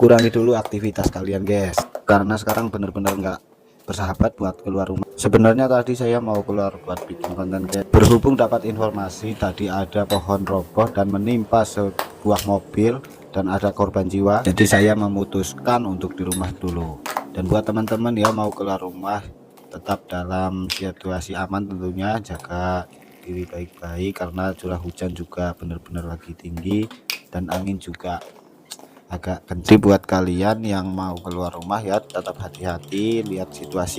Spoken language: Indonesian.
kurangi dulu aktivitas kalian guys, karena sekarang bener-bener nggak bersahabat buat keluar rumah. Sebenarnya tadi saya mau keluar buat bikin konten guys, berhubung dapat informasi tadi ada pohon roboh dan menimpa sebuah mobil dan ada korban jiwa, jadi saya memutuskan untuk di rumah dulu. Dan buat teman-teman ya mau keluar rumah tetap dalam situasi aman tentunya, jaga diri baik-baik karena curah hujan juga benar-benar lagi tinggi dan angin juga agak kencang. Buat kalian yang mau keluar rumah ya tetap hati-hati, lihat situasi.